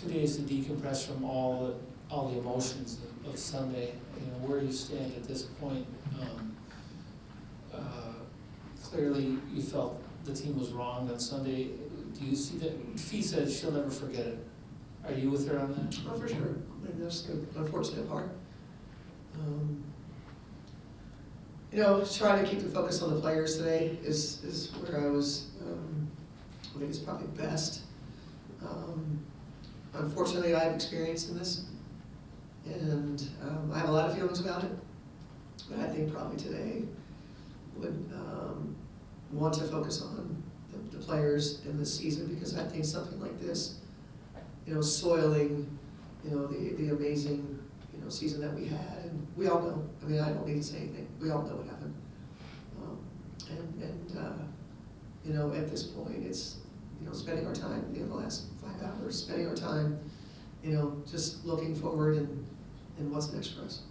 2 days to decompress from all the emotions of Sunday, where you stand at this point. Clearly, you felt the team was wrong on Sunday. Do you see that? Fee said she'll never forget it. Are you with her on that? Oh, for sure. I mean, that's the unfortunate part. Trying to keep the focus on the players today is where I was, I think it's probably best. Unfortunately, I have experience in this, and I have a lot of feelings about it, but I think probably today would want to focus on the players in this season, because I think something like this, soiling, the amazing, season that we had, and we all know. I mean, I don't need to say anything. We all know what happened. At this point, it's, spending our time, the last 5 hours, spending our time, just looking forward and what's next for us.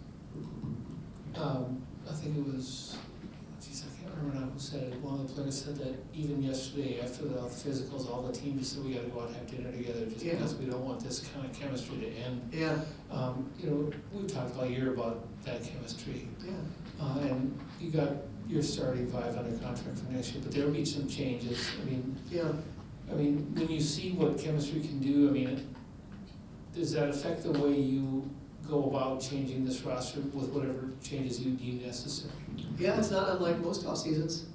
I think it was, I can't remember now who said it. One of the players said that even yesterday, after the physicals, all the team just said we got to go out and have dinner together, just because we don't want this kind of chemistry to end. Yeah. We've talked all year about that chemistry. Yeah. And you got your starting 5 under contract for next year, but there'll be some changes. When you see what chemistry can do, does that affect the way you go about changing this roster with whatever changes you deem necessary? Yeah, it's not unlike most off seasons.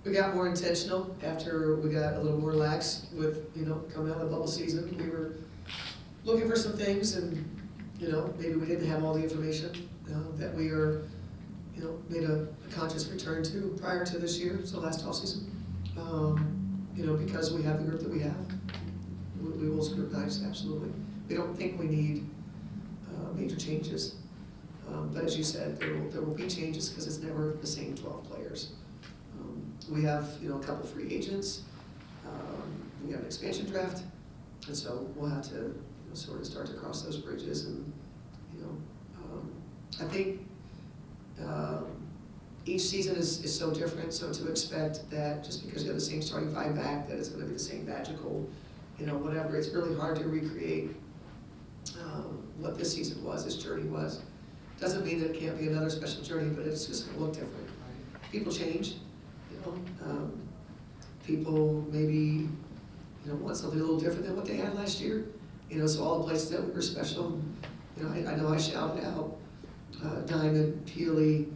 We got more intentional after we got a little more lax with coming out of the bubble season. We were looking for some things, and maybe we didn't have all the information that we are made a conscious return to prior to this year, so last off season. Because we have the group that we have, we will scrutinize absolutely. We don't think we need major changes. But as you said, there will be changes, because it's never the same 12 players. We have a couple free agents. We have an expansion draft, and so we'll have to sort of start to cross those bridges. And I think each season is so different. So to expect that just because you have the same starting 5 back, that it's going to be the same magical, whatever. It's really hard to recreate what this season was, this journey was. Doesn't mean that it can't be another special journey, but it's just going to look different. People change, people maybe want something a little different than what they had last year. So all the places that we were special, I know I shouted out Diamond, Peely,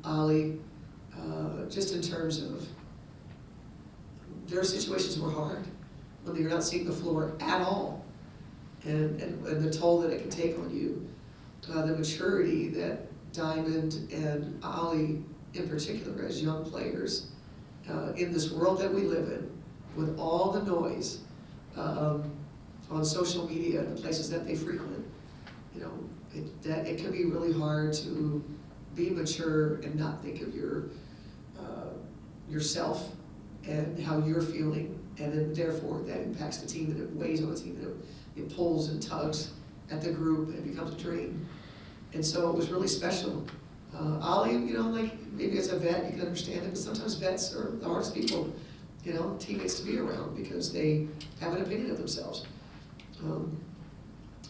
Ollie, just in terms of their situations were hard when you're not seeing the floor at all, and the toll that it can take on you. The maturity that Diamond and Ollie, in particular, as young players, in this world that we live in, with all the noise on social media and the places that they frequent, it can be really hard to be mature and not think of yourself and how you're feeling, and then therefore that impacts the team, and it weighs on the team, and it pulls and tugs at the group, and it becomes a dream. And so it was really special. Ollie, maybe as a vet you can understand it, but sometimes vets are the hardest people, teammates to be around, because they have an opinion of themselves. And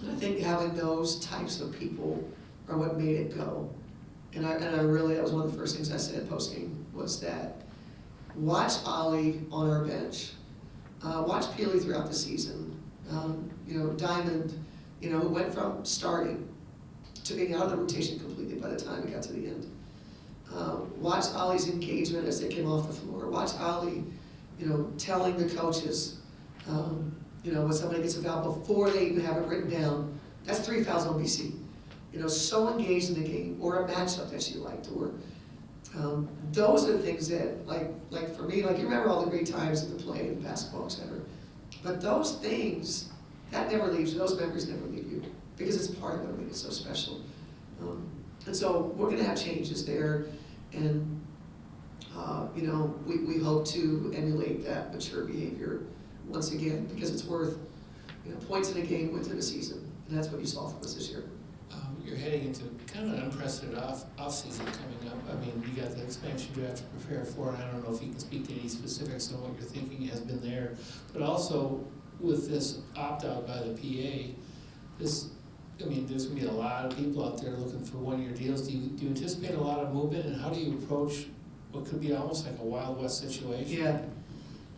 I think having those types of people are what made it go. And I really, that was one of the first things I said post-game, was that watch Ollie on our bench, watch Peely throughout the season, Diamond, who went from starting to being out of the rotation completely by the time we got to the end. Watch Ollie's engagement as they came off the floor. Watch Ollie, telling the coaches, when somebody gets a foul before they even have it written down, that's 3 fouls on BC. So engaged in the game, or a matchup that you liked, or those are the things that, like for me, you remember all the great times at the play in basketball, etc. But those things, that never leaves you. Those memories never leave you, because it's part of what made it so special. And so we're going to have changes there, and we hope to emulate that mature behavior once again, because it's worth points in a game, wins in a season, and that's what you saw from us this year. You're heading into kind of an unprecedented off-season coming up. You got the expansion draft to prepare for, and I don't know if you can speak to any specifics on what your thinking has been there, but also with this opt-out by the PA, there's gonna be a lot of people out there looking for one-year deals. Do you anticipate a lot of movement, and how do you approach what could be almost like a Wild West situation?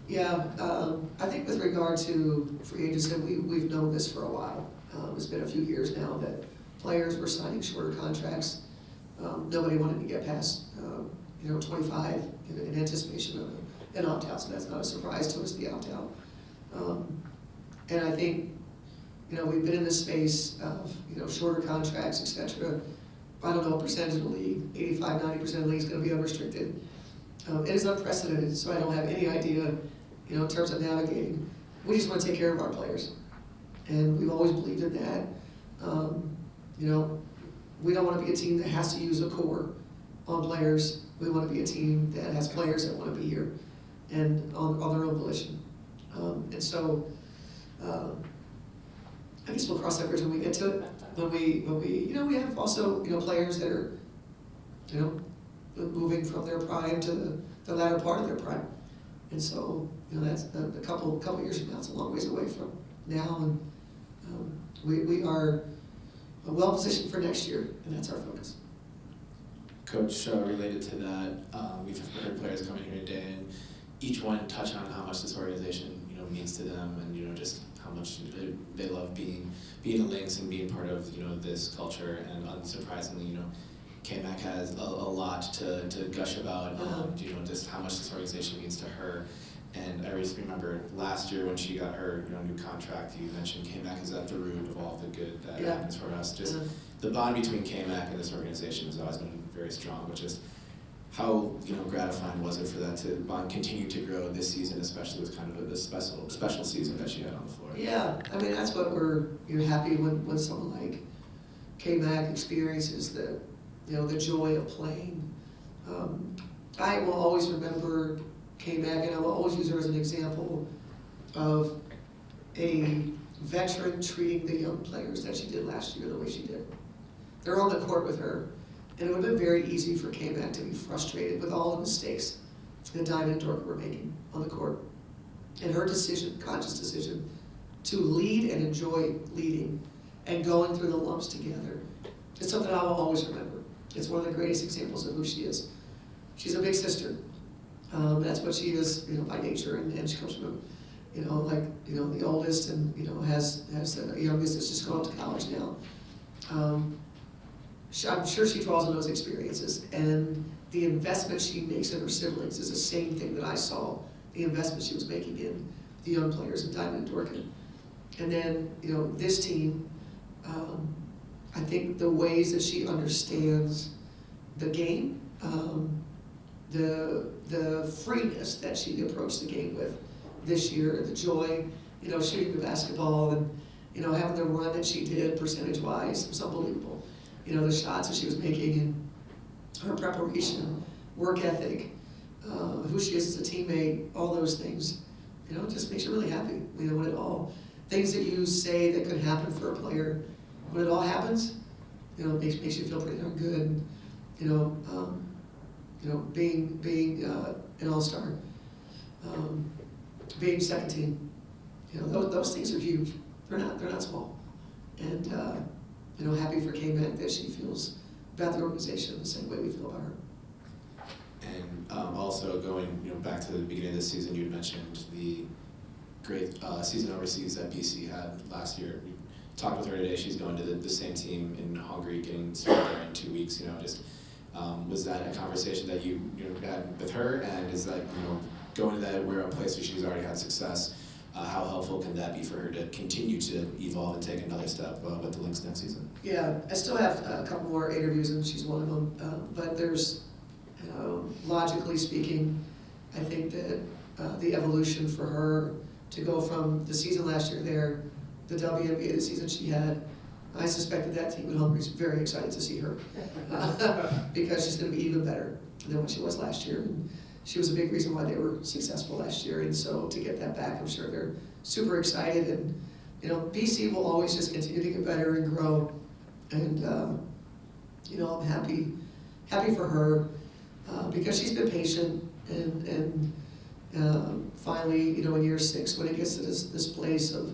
I think with regard to free agency, we've known this for a while. It's been a few years now that players were signing shorter contracts. Nobody wanted to get past, 25 in anticipation of an opt-out, so that's not a surprise to us, the opt-out. And I think, we've been in this space of, shorter contracts, et cetera. I don't know what percentage of the league, 85, 90% of the league is going to be unrestricted. It is unprecedented, so I don't have any idea, in terms of navigating. We just want to take care of our players. And we've always believed in that. We don't want to be a team that has to use a core on players. We want to be a team that has players that want to be here and on their own volition. And so, I guess we'll cross that bridge when we get to it. When we have also, players that are, moving from their prime to the latter part of their prime. And so, that's a couple years from now. It's a long ways away from now, and we are well positioned for next year, and that's our focus. Coach, related to that, we've heard players coming here today, and each one touch on how much this organization, means to them, and just how much they love being a Lynx and being part of this culture. And unsurprisingly, K-Mac has a lot to gush about. Just how much this organization means to her. And I just remember last year when she got her new contract, you mentioned K-Mac is at the root of all the good that happens for us. Just the bond between K-Mac and this organization has always been very strong, but just how gratifying was it for that to bond continue to grow this season, especially with kind of the special season that she had on the floor? Yeah, that's what we're happy when someone like K-Mac experiences the joy of playing. I will always remember K-Mac, and I will always use her as an example of a veteran treating the young players that she did last year the way she did. They're on the court with her, and it would have been very easy for K-Mac to be frustrated with all the mistakes that Diamond and Dork were making on the court. And her conscious decision, to lead and enjoy leading and going through the lumps together, is something I will always remember. It's one of the greatest examples of who she is. She's a big sister. That's what she is, by nature, and she comes from, the oldest, and has the youngest that's just gone to college now. I'm sure she draws on those experiences, and the investment she makes in her siblings is the same thing that I saw the investment she was making in the young players in Diamond and Dorkin. And then, this team, I think the ways that she understands the game, the freeness that she approached the game with this year, the joy, shooting the basketball, and having the run that she did percentage-wise, it was unbelievable. The shots that she was making, and her preparation, work ethic, who she is as a teammate, all those things, it just makes you really happy. When it all, things that you say that could happen for a player, when it all happens, it makes you feel pretty darn good. Being an all-star, being second team, those things are huge. They're not small. And happy for K-Mac that she feels about the organization the same way we feel about her. And also going back to the beginning of this season, you had mentioned the great season overseas that BC had last year. We talked with her today. She's going to the same team in Hungary, getting started there in 2 weeks. Was that a conversation that you had with her? And is that going to that a place where she's already had success? How helpful can that be for her to continue to evolve and take another step with the Lynx next season? Yeah, I still have a couple more interviews, and she's one of them. But there's, logically speaking, I think that the evolution for her to go from the season last year there, the WNBA, the season she had, I suspect that team in Hungary is very excited to see her because she's going to be even better than what she was last year. And she was a big reason why they were successful last year, and so to get that back, I'm sure they're super excited. And BC will always just continue to get better and grow. And I'm happy for her because she's been patient, and Finally, in year 6, when it gets to this place of,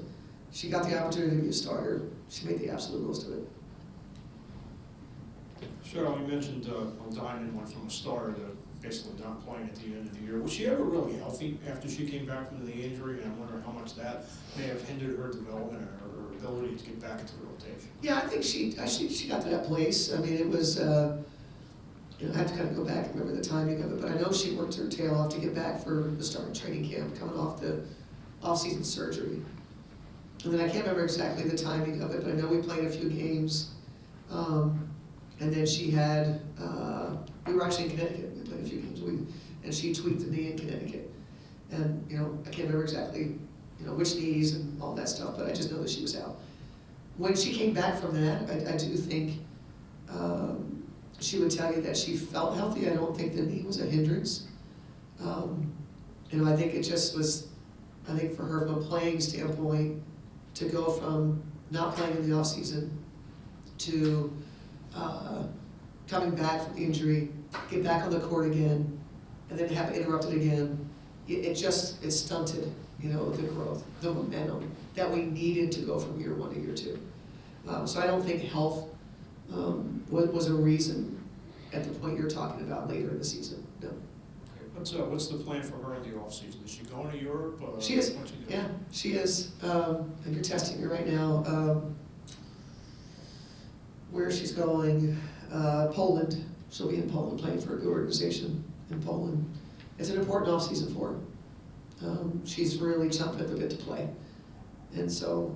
she got the opportunity to be a starter, she made the absolute most of it. Cheryl, you mentioned Diamond went from a starter to basically not playing at the end of the year. Was she ever really healthy after she came back from the injury? And I'm wondering how much that may have hindered her development or her ability to get back into the rotation. Yeah, I think she got to that place. I mean, it was, I have to kind of go back and remember the timing of it, but I know she worked her tail off to get back for the start of training camp, coming off the off-season surgery. And then I can't remember exactly the timing of it, but I know we played a few games. And then she had, we were actually in Connecticut, we played a few games, and she tweaked the knee in Connecticut. And, I can't remember exactly, which knees and all that stuff, but I just know that she was out. When she came back from that, I do think she would tell you that she felt healthy. I don't think the knee was a hindrance. I think it just was, I think for her from a playing standpoint, to go from not playing in the off season to coming back from the injury, get back on the court again, and then have it interrupted again, it stunted, the growth, the momentum that we needed to go from year 1 to year 2. So I don't think health was a reason at the point you're talking about later in the season, no. What's the plan for her in the off season? Is she going to Europe? She is, yeah, she is. And you're testing her right now. Where she's going, Poland. She'll be in Poland playing for a good organization in Poland. It's an important off season for her. She's really chomping at the bit to play. And so,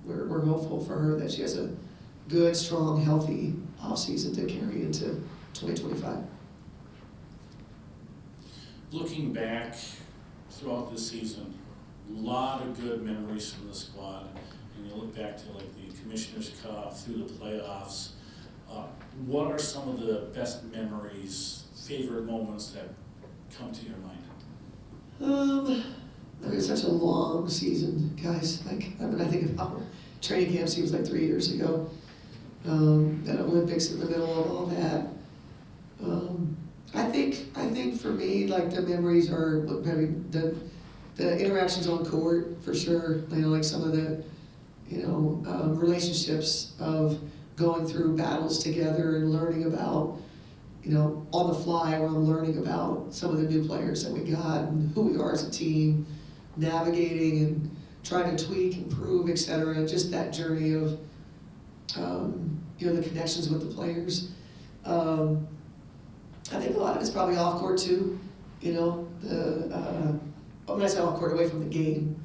we're hopeful for her that she has a good, strong, healthy off season to carry into 2025. Looking back throughout the season, a lot of good memories from the squad. And you look back to like the Commissioner's Cup, through the playoffs. What are some of the best memories, favorite moments that come to your mind? It's such a long season, guys. I think about training camp seems like 3 years ago. That Olympics in the middle of all that. I think for me, like the memories are the interactions on court for sure. Like some of the relationships of going through battles together and learning about on the fly where I'm learning about some of the new players that we got and who we are as a team, navigating and trying to tweak, improve, etc. And just that journey of the connections with the players. I think a lot of it's probably off court too. When I say off court, away from the game.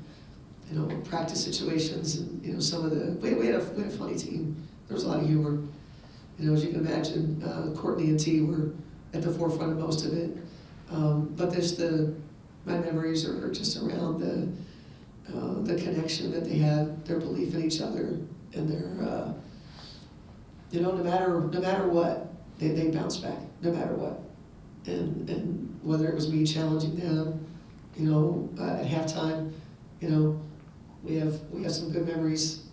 Practice situations and some of the we had a funny team. There was a lot of humor. As you can imagine, Courtney and T were at the forefront of most of it. But my memories are just around the connection that they had, their belief in each other, and their no matter what, they bounced back, no matter what. And whether it was me challenging them, at halftime, we have some good memories.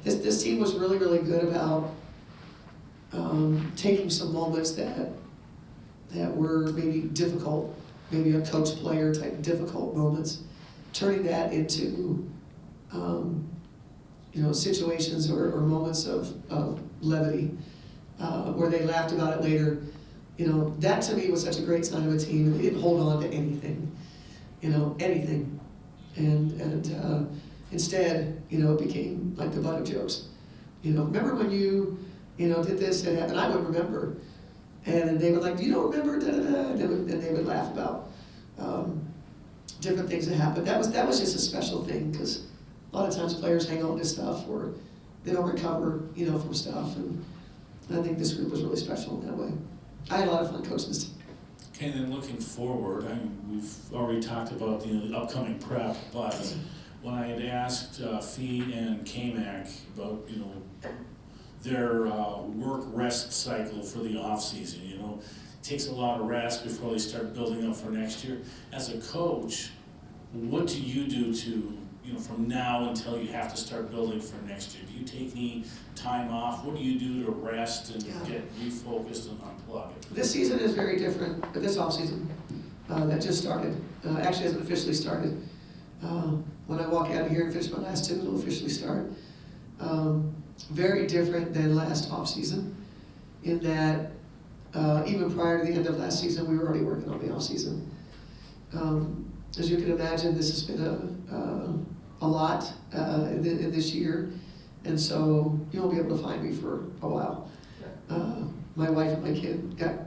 This team was really, really good about taking some moments that were maybe difficult, maybe a coach-player type difficult moments, turning that into situations or moments of levity where they laughed about it later. That to me was such a great sign of a team, and they didn't hold on to anything, anything. And instead, it became like the butt of jokes. Remember when you did this and I would remember. And they would like, you don't remember, da da da, and they would laugh about different things that happened. That was just a special thing, because a lot of times players hang on to stuff or they don't recover, from stuff. And I think this group was really special in that way. I had a lot of fun coaching this team. Okay, and then looking forward, we've already talked about the upcoming prep, but when I had asked Fee and K-Mac about, their work-rest cycle for the off-season, it takes a lot of rest before they start building up for next year. As a coach, what do you do to, from now until you have to start building for next year? Do you take any time off? What do you do to rest and get refocused and unplug? This season is very different, but this off-season that just started. actually hasn't officially started. When I walk out of here and finish my last two, it'll officially start. Very different than last off-season, in that even prior to the end of last season, we were already working on the off-season. As you can imagine, this has been a lot in this year, and so you won't be able to find me for a while. My wife and my kid got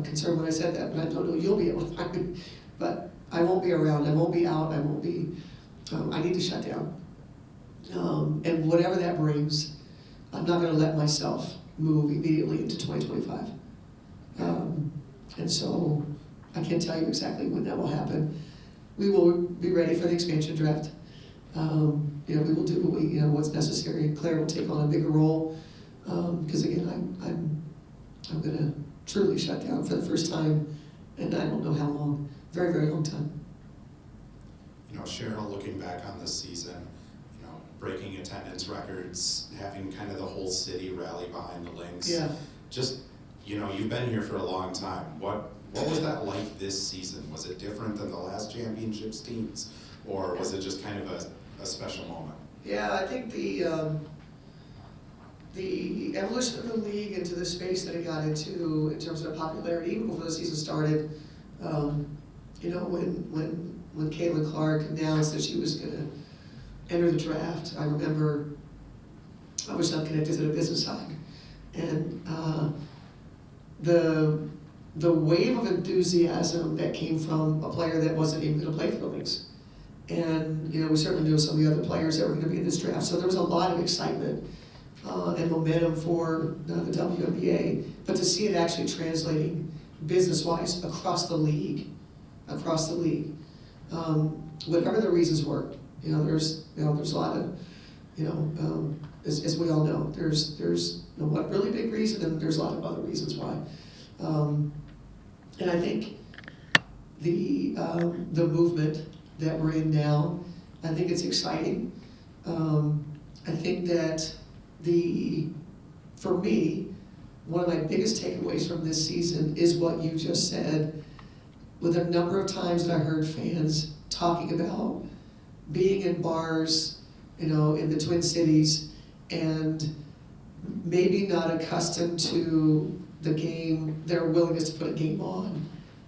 concerned when I said that, but I don't know you'll be able to find me. But I won't be around, I won't be out, I won't be, I need to shut down. And whatever that brings, I'm not gonna let myself move immediately into 2025. And so I can't tell you exactly when that will happen. We will be ready for the expansion draft. We will do what's necessary. Claire will take on a bigger role, because again, I'm gonna truly shut down for the first time, and I don't know how long. Very, very long time. Cheryl, looking back on this season, breaking attendance records, having kind of the whole city rally behind the Lynx. Yeah. Just, you've been here for a long time. What was that like this season? Was it different than the last championships teams, or was it just kind of a special moment? Yeah, I think the evolution of the league into the space that it got into in terms of popularity, even before the season started, when Caitlin Clark announced that she was going to enter the draft, I remember I was not connected to the business side, and the wave of enthusiasm that came from a player that wasn't even going to play for the Lynx. And we certainly knew some of the other players that were going to be in this draft, so there was a lot of excitement and momentum for the WNBA, but to see it actually translating business-wise across the league, whatever the reasons were, there's a lot of, as we all know, there's one really big reason, and there's a lot of other reasons why. And I think the movement that we're in now, I think it's exciting. I think that for me, one of my biggest takeaways from this season is what you just said, with a number of times that I heard fans talking about being in bars, in the Twin Cities, and maybe not accustomed to the game, their willingness to put a game on,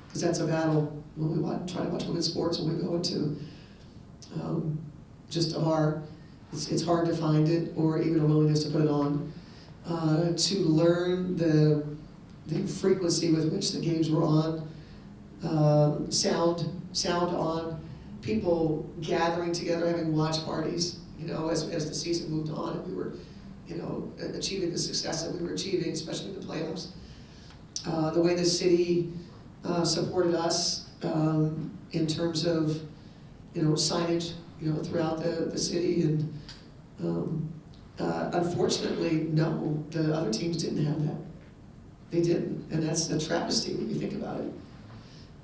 because that's a battle when we try to watch women's sports, when we go into just a bar. It's hard to find it, or even a willingness to put it on. To learn the frequency with which the games were on, sound on, people gathering together, having watch parties, as the season moved on, and we were, achieving the success that we were achieving, especially in the playoffs. The way the city supported us in terms of, signage, throughout the city, and unfortunately, no, the other teams didn't have that. They didn't, and that's a travesty when you think about it.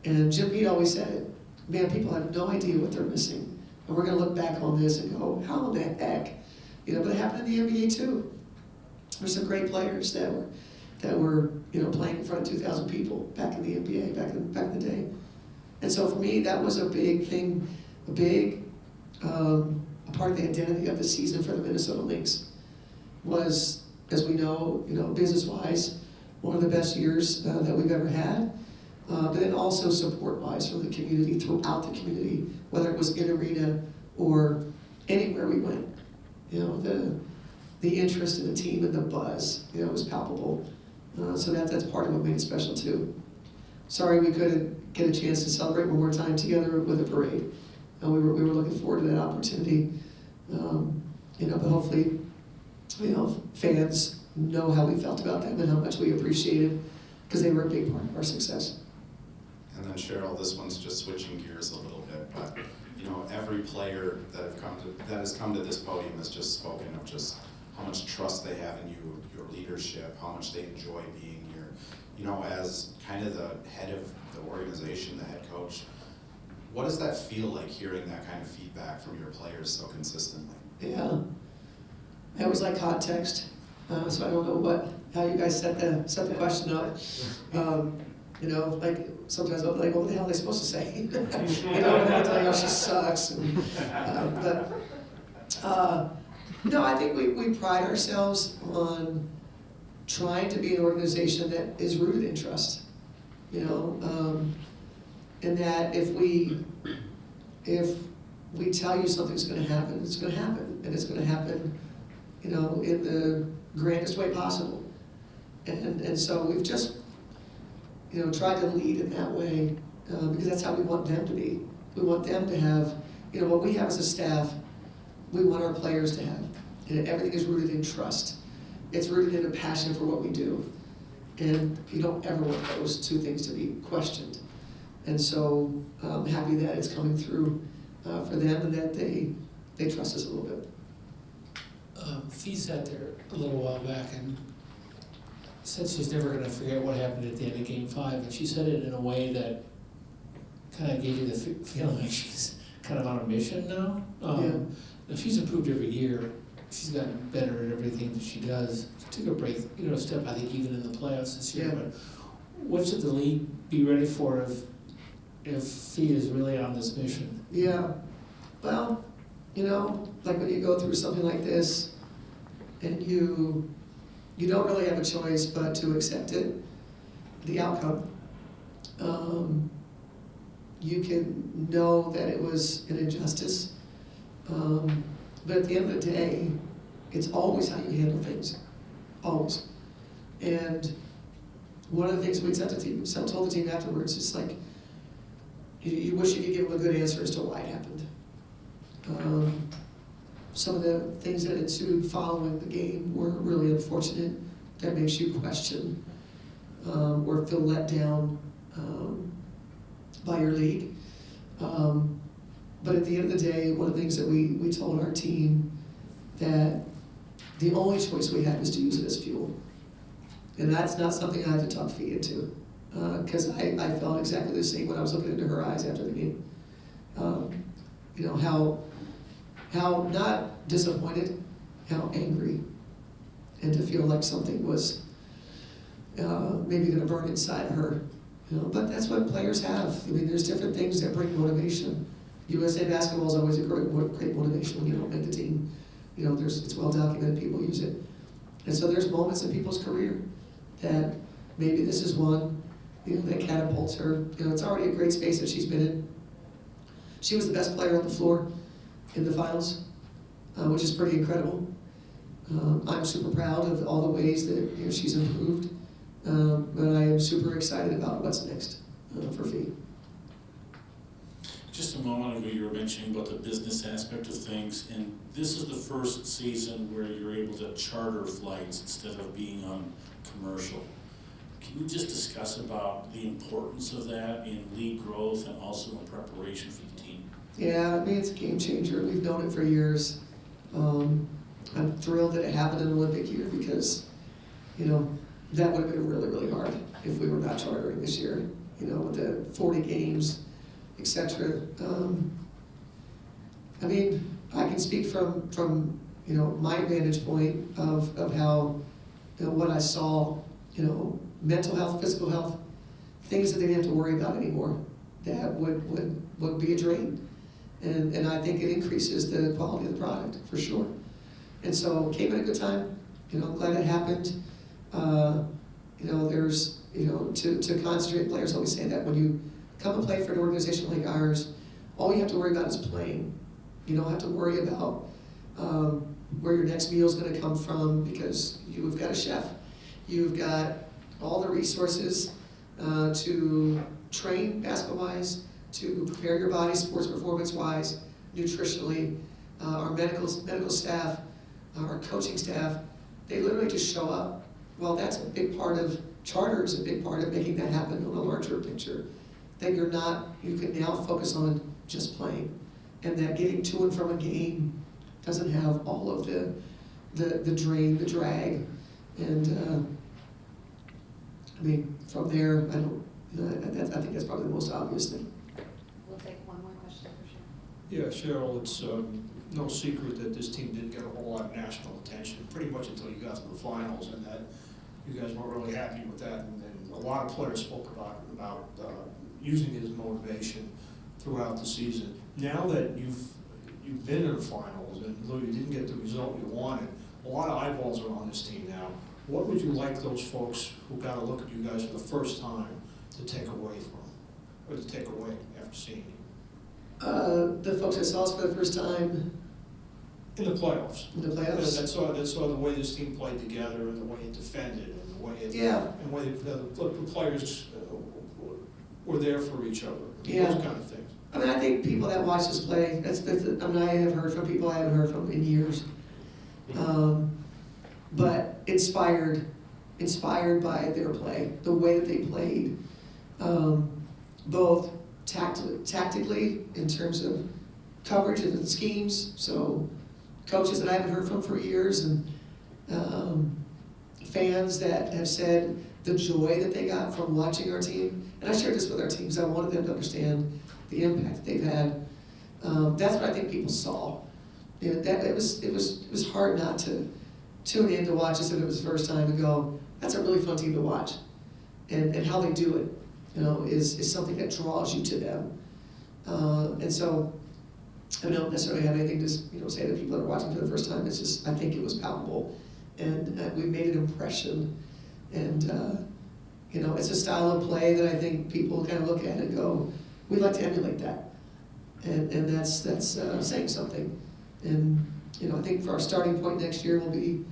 And Jim Beat always said it, man, people have no idea what they're missing. And we're gonna look back on this and go, how in the heck? But it happened in the NBA too. There's some great players that were playing in front of 2,000 people back in the NBA, back in the day. And so for me, that was a big thing, a part of the identity of the season for the Minnesota Lynx was, as we know, business-wise, one of the best years that we've ever had. But then also support-wise from the community, throughout the community, whether it was in arena or anywhere we went. The interest in the team and the buzz, was palpable. So that's part of what made it special too. Sorry we couldn't get a chance to celebrate one more time together with a parade. We were looking forward to that opportunity. But hopefully, fans know how we felt about them and how much we appreciated, because they were a big part of our success. And then Cheryl, this one's just switching gears a little bit, but every player that has come to this podium has just spoken of just how much trust they have in you, your leadership, how much they enjoy being here. As kind of the head of the organization, the head coach, what does that feel like, hearing that kind of feedback from your players so consistently? Yeah, I always like context, so I don't know how you guys set the question up. You know, like, sometimes I'll be like, what the hell are they supposed to say? You know, and they'll tell you, oh, she sucks. And, no, I think we pride ourselves on trying to be an organization that is rooted in trust. You know, and that if we tell you something's gonna happen, it's gonna happen, and it's gonna happen, you know, in the grandest way possible. And so we've just, you know, tried to lead in that way, because that's how we want them to be. We want them to have, you know, what we have as a staff, we want our players to have. And everything is rooted in trust. It's rooted in a passion for what we do. And you don't ever want those two things to be questioned. And so I'm happy that it's coming through for them and that they trust us a little bit. Fee sat there a little while back and said she's never gonna forget what happened at the end of Game 5, and she said it in a way that kind of gave you the feeling like she's kind of on a mission now. Now she's improved every year. She's gotten better at everything that she does. She took a break, you know, step, I think, even in the playoffs this year. Yeah. But what should the league be ready for if Fee is really on this mission? Yeah, well, you know, like when you go through something like this and you don't really have a choice but to accept it, the outcome. You can know that it was an injustice, but at the end of the day, it's always how you handle things, always. And one of the things we told the team afterwards is like, you wish you could give them a good answer as to why it happened. Some of the things that ensued following the game were really unfortunate. That makes you question or feel let down by your league. But at the end of the day, one of the things that we told our team that the only choice we had was to use it as fuel. And that's not something I had to talk Fee into, because I felt exactly the same when I was looking into her eyes after the game. You know, how not disappointed, how angry, and to feel like something was maybe gonna burn inside of her. You know, but that's what players have. I mean, there's different things that bring motivation. USA basketball is always a great motivation when you don't make the team. You know, it's well documented, people use it. And so there's moments in people's career that maybe this is one, you know, that catapults her. You know, it's already a great space that she's been in. She was the best player on the floor in the finals, which is pretty incredible. I'm super proud of all the ways that, you know, she's improved, but I am super excited about what's next for Fee. Just a moment ago, you were mentioning about the business aspect of things, and this is the first season where you're able to charter flights instead of being on commercial. Can you just discuss about the importance of that in league growth and also in preparation for the team? Yeah, I mean, it's a game changer. We've known it for years. I'm thrilled that it happened in an Olympic year because, you know, that would have been really, really hard if we were not chartering this year, you know, with the 40 games, etc. I mean, I can speak from you know, my vantage point of how, you know, what I saw, you know, mental health, physical health, things that they didn't have to worry about anymore that would be a drain. And I think it increases the quality of the product, for sure. And so came at a good time, you know, I'm glad it happened. You know, there's, you know, to concentrate, players always say that when you come and play for an organization like ours, all you have to worry about is playing. You don't have to worry about where your next meal is going to come from because you've got a chef. You've got all the resources to train basketball-wise, to prepare your body sports performance-wise, nutritionally. Our medical staff, our coaching staff, they literally just show up. Well, that's a big part of charter, is a big part of making that happen on a larger picture. That you can now focus on just playing. And that getting to and from a game doesn't have all of the drain, the drag. And I mean, from there, I think that's probably the most obvious thing. We'll take one more question for sure. Yeah, Cheryl, it's no secret that this team didn't get a whole lot of national attention, pretty much until you got to the finals, and that you guys weren't really happy with that, and then a lot of players spoke about using it as motivation throughout the season. Now that you've been in the finals, and though you didn't get the result you wanted, a lot of eyeballs are on this team now. What would you like those folks who got to look at you guys for the first time to take away from, or to take away after seeing you? The folks that saw us for the first time In the playoffs. in the playoffs. That saw the way this team played together, and the way it defended, and the way it, Yeah. and the way the players were there for each other. Yeah. Those kind of things. I mean, I think people that watch us play, I mean, I have heard from people I haven't heard from in years. But inspired by their play, the way that they played, both tactically in terms of coverage and schemes. So coaches that I haven't heard from for years, and fans that have said the joy that they got from watching our team. And I shared this with our teams. I wanted them to understand the impact that they've had. That's what I think people saw. You know, that it was hard not to tune in to watch us if it was the first time and go, that's a really fun team to watch. And how they do it, you know, is something that draws you to them. And so I don't necessarily have anything to say to people that are watching for the first time. It's just, I think it was palpable, and we made an impression. And it's a style of play that I think people kind of look at and go, we'd like to emulate that. And that's saying something. And I think for our starting point next year will be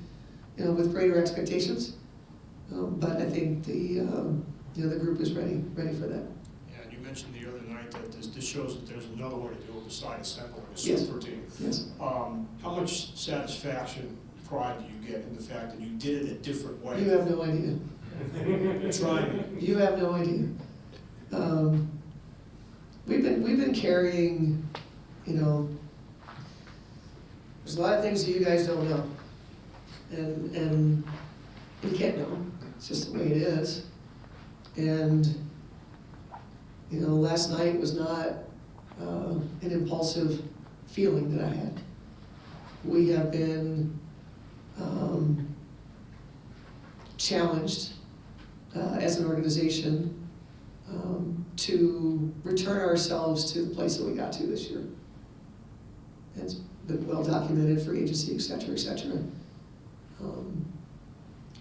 with greater expectations. But I think the group is ready for that. Yeah, and you mentioned the other night that this shows that there's another way to do it besides assembling a Yes. super team. Yes. How much satisfaction, pride do you get in the fact that you did it a different way? You have no idea. Try me. You have no idea. We've been carrying, there's a lot of things that you guys don't know, and you can't know. It's just the way it is. And last night was not an impulsive feeling that I had. We have been challenged as an organization to return ourselves to the place that we got to this year. It's been well documented for agency, et cetera, et cetera.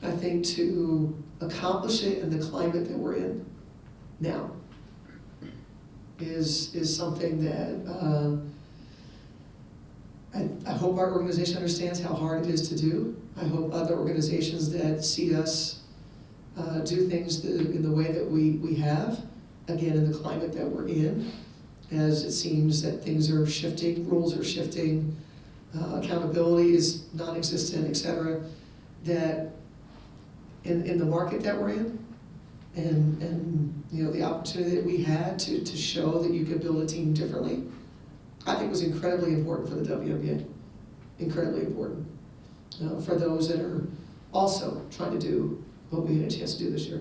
I think to accomplish it in the climate that we're in now is something that I hope our organization understands how hard it is to do. I hope other organizations that see us do things in the way that we have, again, in the climate that we're in, as it seems that things are shifting, rules are shifting, accountability is non-existent, et cetera, that in the market that we're in, and the opportunity that we had to show that you could build a team differently, I think was incredibly important for the WNBA. Incredibly important. For those that are also trying to do what we had a chance to do this year.